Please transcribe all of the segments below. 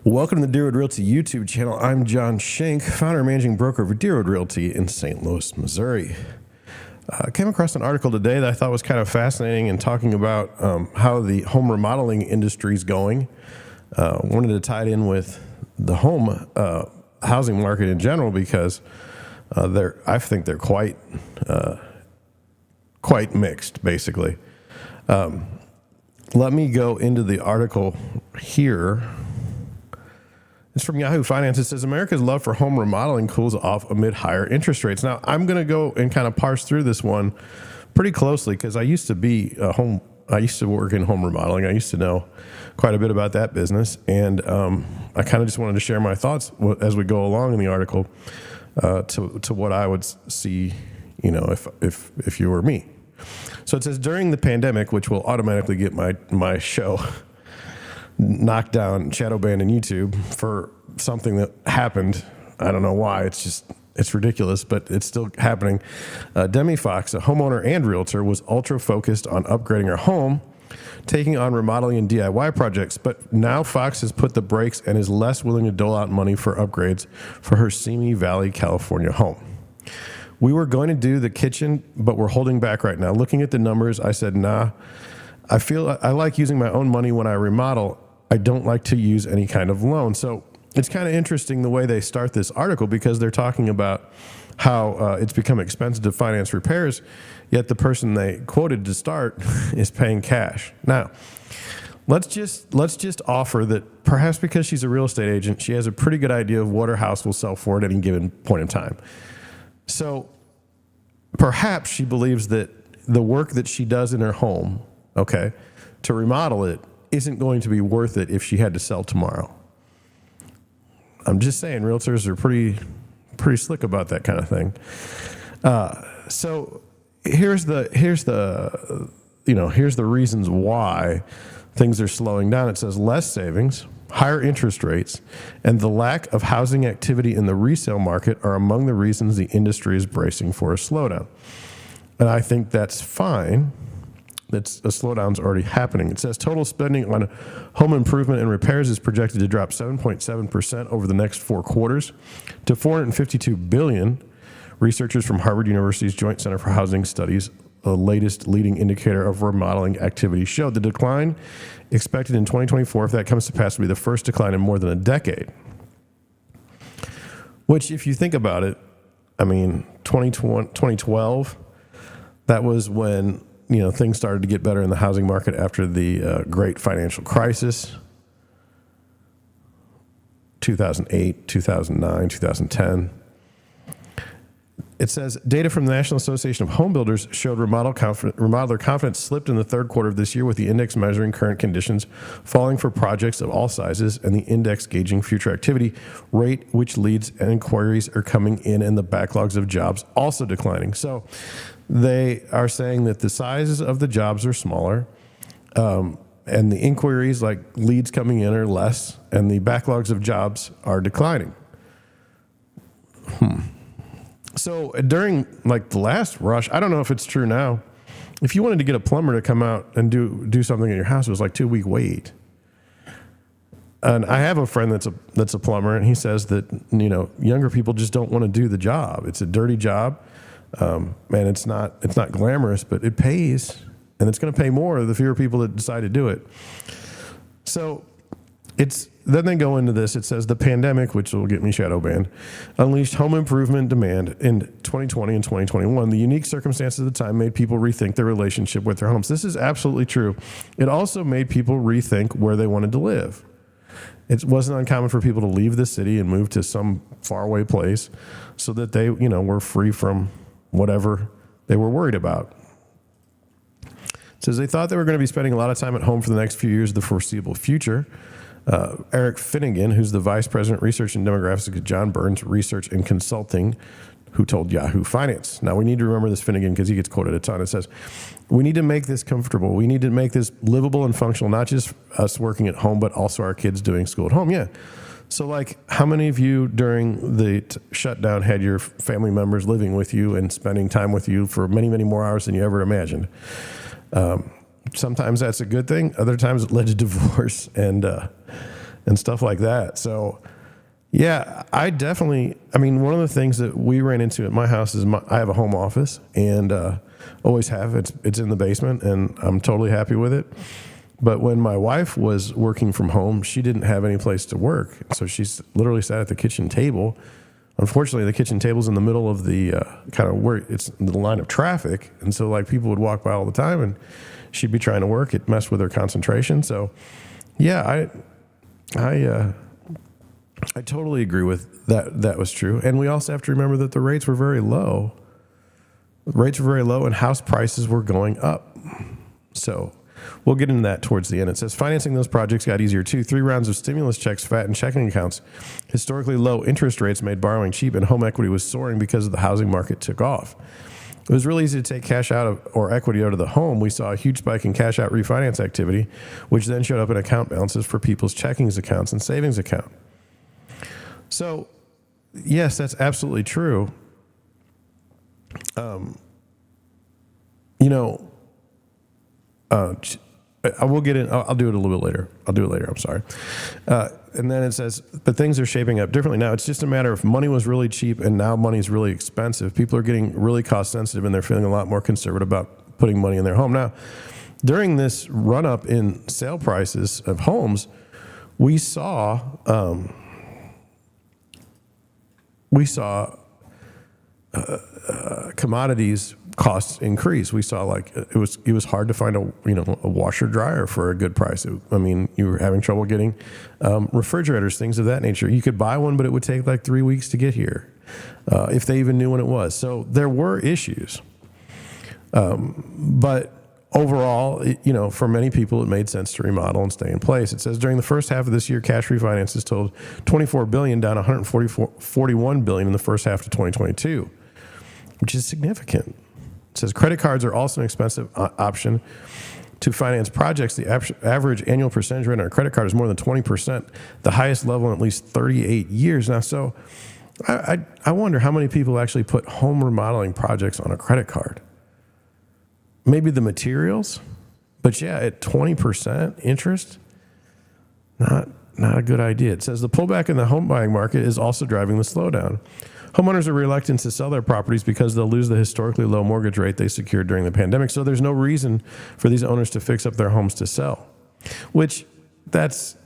Welcome to the Deerwood Realty YouTube channel. I'm John Schink, founder and managing broker of Deerwood Realty in St. Louis, Missouri. I came across an article today that I thought was kind of fascinating and talking about how the home remodeling industry is going. Wanted to tie it in with the home housing market in general because I think they're quite mixed, basically. Let me go into the article here. It's from Yahoo Finance. It says, America's love for home remodeling cools off amid higher interest rates. Now, I'm going to go and kind of parse through this one pretty closely because I used to work in home remodeling. I used to know quite a bit about that business. And I kind of just wanted to share my thoughts as we go along in the article to what I would see, if you were me. So it says, during the pandemic, which will automatically get my show knocked down, shadow banned in YouTube for something that happened. I don't know why. It's ridiculous, but it's still happening. Demi Fox, a homeowner and realtor, was ultra focused on upgrading her home, taking on remodeling and DIY projects. But now Fox has put the brakes and is less willing to dole out money for upgrades for her Simi Valley, California home. We were going to do the kitchen, but we're holding back right now. Looking at the numbers, I said, nah. I feel I like using my own money when I remodel. I don't like to use any kind of loan. So it's kind of interesting the way they start this article because they're talking about how it's become expensive to finance repairs, yet the person they quoted to start is paying cash. Now, let's just offer that perhaps because she's a real estate agent, she has a pretty good idea of what her house will sell for at any given point in time. So perhaps she believes that the work that she does in her home, to remodel it, isn't going to be worth it if she had to sell tomorrow. I'm just saying, realtors are pretty slick about that kind of thing. So here's the reasons why things are slowing down. It says less savings, higher interest rates, and the lack of housing activity in the resale market are among the reasons the industry is bracing for a slowdown. And I think that's fine. A slowdown's already happening. It says total spending on home improvement and repairs is projected to drop 7.7% over the next 4 quarters to $452 billion. Researchers from Harvard University's Joint Center for Housing Studies, the latest leading indicator of remodeling activity, showed the decline expected in 2024, if that comes to pass, will be the first decline in more than a decade. Which, if you think about it, 2012, that was when things started to get better in the housing market after the great financial crisis, 2008, 2009, 2010. It says data from the National Association of Home Builders showed remodeler confidence slipped in the third quarter of this year, with the index measuring current conditions falling for projects of all sizes and the index gauging future activity rate, which leads and inquiries are coming in and the backlogs of jobs also declining. So they are saying that the sizes of the jobs are smaller, and the inquiries, like leads coming in, are less, and the backlogs of jobs are declining. So during the last rush, I don't know if it's true now, if you wanted to get a plumber to come out and do something in your house, it was like 2-week wait. And I have a friend that's a plumber, and he says that younger people just don't want to do the job. It's a dirty job. And it's not glamorous, but it pays, and it's going to pay more the fewer people that decide to do it. So then they go into this. It says the pandemic, which will get me shadow banned, unleashed home improvement demand in 2020 and 2021. The unique circumstances of the time made people rethink their relationship with their homes. This is absolutely true. It also made people rethink where they wanted to live. It wasn't uncommon for people to leave the city and move to some faraway place so that they, were free from whatever they were worried about. It says they thought they were going to be spending a lot of time at home for the next few years of the foreseeable future. Eric Finnegan, who's the vice president research and demographics at John Burns Research and Consulting, who told Yahoo Finance. Now, we need to remember this Finnegan because he gets quoted a ton. It says, we need to make this comfortable. We need to make this livable and functional, not just us working at home, but also our kids doing school at home. Yeah. So, how many of you during the shutdown had your family members living with you and spending time with you for many, many more hours than you ever imagined? Sometimes that's a good thing. Other times it led to divorce and and stuff like that. So yeah, I mean, one of the things that we ran into at my house is I have a home office, and always have. It's in the basement, and I'm totally happy with it. But when my wife was working from home, she didn't have any place to work. So she's literally sat at the kitchen table. Unfortunately, the kitchen table's in the middle of the kind of where it's in the line of traffic. And so like people would walk by all the time, and she'd be trying to work. It messed with her concentration. So yeah, I totally agree with that. That was true. And we also have to remember that the rates were very low. Rates were very low, and house prices were going up. So we'll get into that towards the end. It says financing those projects got easier too. 3 rounds of stimulus checks fattened checking accounts. Historically low interest rates made borrowing cheap, and home equity was soaring because the housing market took off. It was really easy to take cash out of or equity out of the home. We saw a huge spike in cash out refinance activity, which then showed up in account balances for people's checkings accounts and savings account. So yes, that's absolutely true. I will get in. I'll do it a little bit later. I'm sorry. And then it says, but things are shaping up differently now. It's just a matter of money was really cheap and now money is really expensive. People are getting really cost sensitive, and they're feeling a lot more conservative about putting money in their home. Now, during this run up in sale prices of homes, we saw commodities costs increase. We saw like it was hard to find a washer dryer for a good price. You were having trouble getting refrigerators, things of that nature. You could buy one, but it would take like 3 weeks to get here, if they even knew when it was. So there were issues, but overall, for many people, it made sense to remodel and stay in place. It says during the first half of this year, cash refinances totaled $24 billion, down $141 billion in the first half of 2022, which is significant. It says credit cards are also an expensive option to finance projects. The average annual percentage rate on a credit card is more than 20%, the highest level in at least 38 years now. So I wonder how many people actually put home remodeling projects on a credit card. Maybe the materials, but yeah, at 20% interest, not a good idea. It says the pullback in the home buying market is also driving the slowdown. Homeowners are reluctant to sell their properties because they'll lose the historically low mortgage rate they secured during the pandemic. So there's no reason for these owners to fix up their homes to sell, which that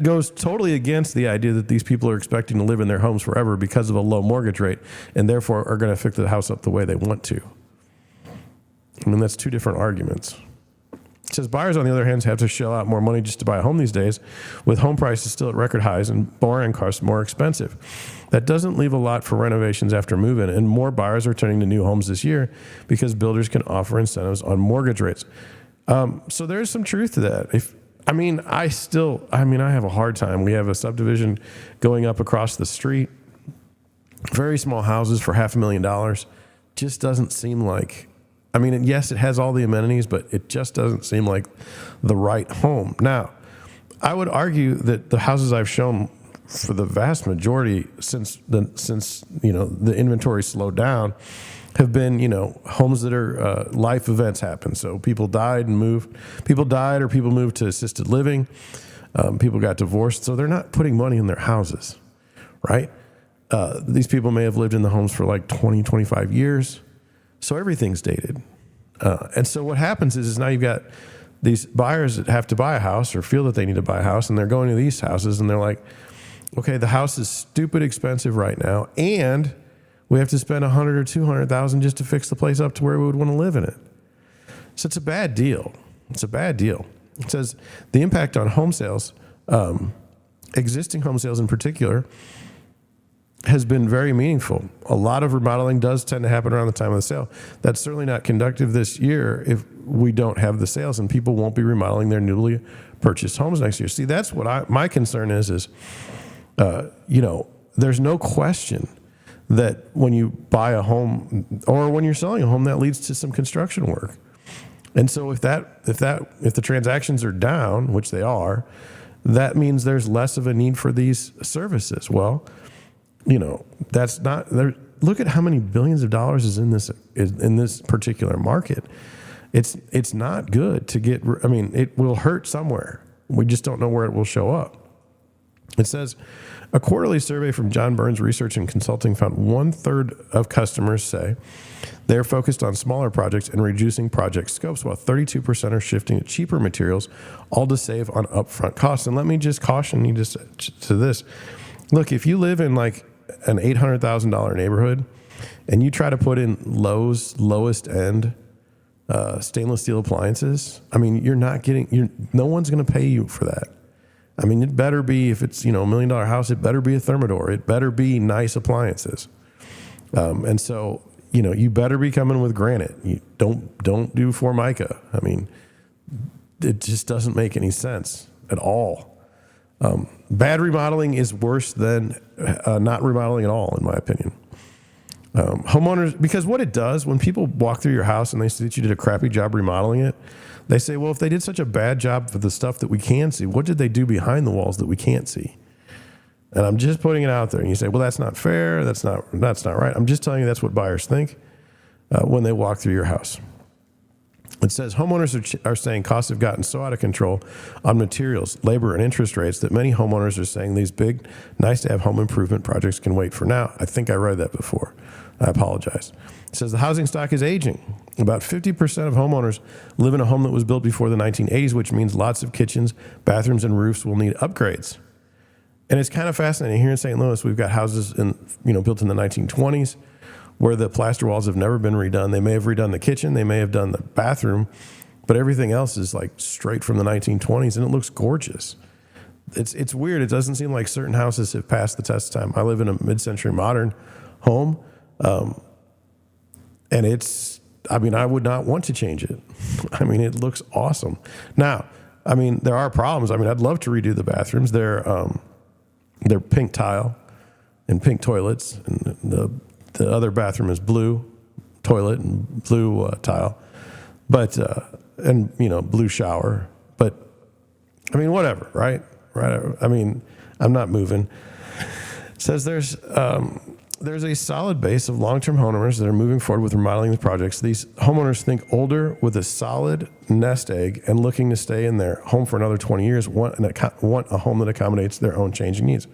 goes totally against the idea that these people are expecting to live in their homes forever because of a low mortgage rate, and therefore are going to fix the house up the way they want to. That's two different arguments. It says buyers, on the other hand, have to shell out more money just to buy a home these days, with home prices still at record highs and borrowing costs more expensive. That doesn't leave a lot for renovations after move-in, and more buyers are turning to new homes this year because builders can offer incentives on mortgage rates. So there's some truth to that. I have a hard time. We have a subdivision going up across the street, very small houses for $500,000. Just doesn't seem like. Yes, it has all the amenities, but it just doesn't seem like the right home. Now, I would argue that the houses I've shown, for the vast majority since the inventory slowed down, have been homes that are life events happen. So people died and moved. People died, or people moved to assisted living. People got divorced, so they're not putting money in their houses, right? These people may have lived in the homes for like 20, 25 years. So everything's dated. And so what happens is now you've got these buyers that have to buy a house or feel that they need to buy a house, and they're going to these houses and they're like, okay, the house is stupid expensive right now, and we have to spend $100,000 or $200,000 just to fix the place up to where we would want to live in it. So it's a bad deal. It says the impact on home sales, existing home sales in particular, has been very meaningful. A lot of remodeling does tend to happen around the time of the sale. That's certainly not conducive this year if we don't have the sales, and people won't be remodeling their newly purchased homes next year. See, that's what my concern is there's no question that when you buy a home or when you're selling a home, that leads to some construction work. And so if the transactions are down, which they are, that means there's less of a need for these services. Well, that's not there. Look at how many billions of dollars is in this particular market. It's not good to get. It will hurt somewhere. We just don't know where it will show up. It says, a quarterly survey from John Burns Research and Consulting found 1/3 of customers say they're focused on smaller projects and reducing project scopes, while 32% are shifting to cheaper materials, all to save on upfront costs. And let me just caution you to this. Look, if you live in like an $800,000 neighborhood and you try to put in Lowe's lowest end stainless steel appliances, I mean, no one's going to pay you for that. I mean, it better be, if it's, $1 million house, it better be a Thermador. It better be nice appliances. And so, you better be coming with granite. You don't do Formica. I mean, it just doesn't make any sense at all. Bad remodeling is worse than not remodeling at all, in my opinion. Homeowners, because what it does, when people walk through your house and they see that you did a crappy job remodeling it, they say, well, if they did such a bad job for the stuff that we can see, what did they do behind the walls that we can't see? And I'm just putting it out there. And you say, well, that's not fair. That's not right. I'm just telling you that's what buyers think when they walk through your house. It says homeowners are saying costs have gotten so out of control on materials, labor, and interest rates that many homeowners are saying these big, nice-to-have home improvement projects can wait for now. I think I read that before. I apologize. It says the housing stock is aging. About 50% of homeowners live in a home that was built before the 1980s, which means lots of kitchens, bathrooms, and roofs will need upgrades. And it's kind of fascinating. Here in St. Louis, we've got houses built in the 1920s where the plaster walls have never been redone. They may have redone the kitchen, they may have done the bathroom, but everything else is like straight from the 1920s, and it looks gorgeous. It's weird. It doesn't seem like certain houses have passed the test of time. I live in a mid-century modern home, and I would not want to change it. I mean, it looks awesome. Now, I mean, there are problems. I mean, I'd love to redo the bathrooms. They're pink tile and pink toilets, and the other bathroom is blue toilet and blue tile, but blue shower. But I mean, whatever, right? I mean, I'm not moving. It says there's a solid base of long-term homeowners that are moving forward with remodeling the projects. These homeowners think older with a solid nest egg and looking to stay in their home for another 20 years want a home that accommodates their own changing needs.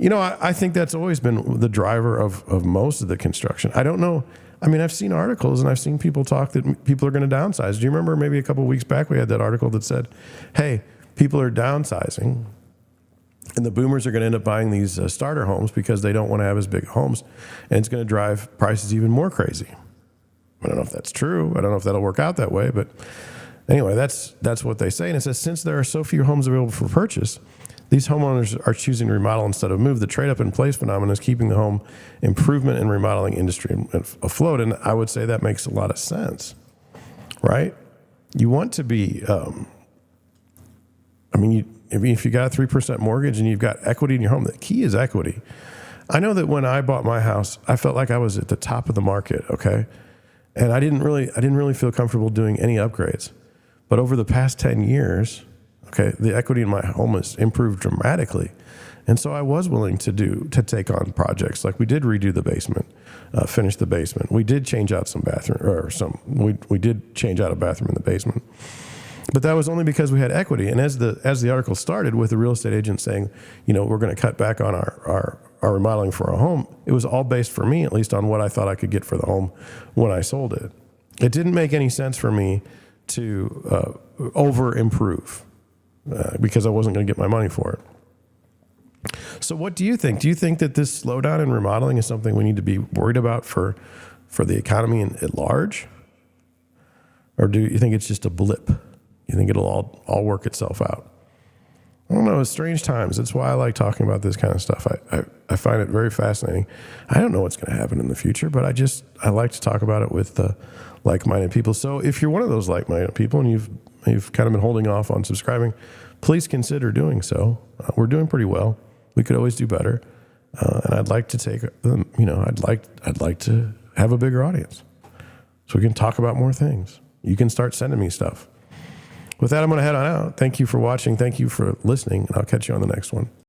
I think that's always been the driver of most of the construction. I don't know. I mean, I've seen articles and I've seen people talk that people are going to downsize. Do you remember maybe a couple of weeks back we had that article that said, hey, people are downsizing and the boomers are going to end up buying these starter homes because they don't want to have as big homes, and it's going to drive prices even more crazy. I don't know if that's true. I don't know if that'll work out that way, but anyway, that's what they say. And it says, since there are so few homes available for purchase, these homeowners are choosing to remodel instead of move. The trade-up in place phenomenon is keeping the home improvement and remodeling industry afloat, and I would say that makes a lot of sense, right? You want to be, if you got a 3% mortgage and you've got equity in your home, the key is equity. I know that when I bought my house, I felt like I was at the top of the market, okay? And I didn't really feel comfortable doing any upgrades. But over the past 10 years, okay, the equity in my home has improved dramatically. And so I was willing to take on projects. Like we did redo the basement, finish the basement. We did change out we did change out a bathroom in the basement. But that was only because we had equity. And as the article started with the real estate agent saying, we're going to cut back on our remodeling for a home, it was all based for me, at least on what I thought I could get for the home when I sold it. It didn't make any sense for me to over improve because I wasn't going to get my money for it. So what do you think? Do you think that this slowdown in remodeling is something we need to be worried about for the economy at large? Or do you think it's just a blip? You think it'll all work itself out? I don't know. It's strange times. That's why I like talking about this kind of stuff. I find it very fascinating. I don't know what's going to happen in the future, but I like to talk about it with like-minded people. So if you're one of those like-minded people and you've kind of been holding off on subscribing, please consider doing so. We're doing pretty well. We could always do better, and I'd like to take them. I'd like to have a bigger audience so we can talk about more things. You can start sending me stuff. With that, I'm going to head on out. Thank you for watching. Thank you for listening, and I'll catch you on the next one.